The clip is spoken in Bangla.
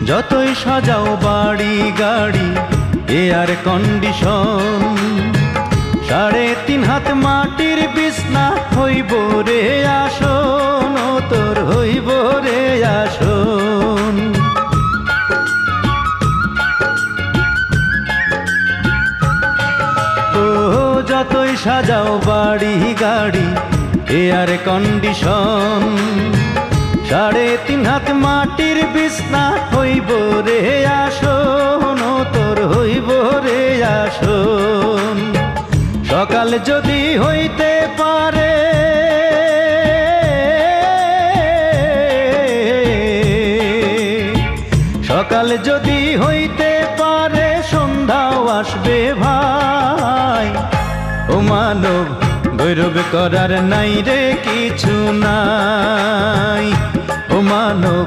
যতই সাজাও বাড়ি গাড়ি এয়ার কন্ডিশন, 3.5 হাত মাটির বিছনা হইব রে আসন, ও তোর হইব রে আসন। ও যতই সাজাও বাড়ি গাড়ি এয়ার কন্ডিশন, 3.5 হাত মাটির বিছনা হইব রে আসন, ও তোর হইব রে আসন। সকাল যদি হইতে পারে সকাল যদি হইতে পারে সন্ধ্যাও আসবে ভাই। ও মানব গৌরব করার নাই রে কিছু নাই, ও মানব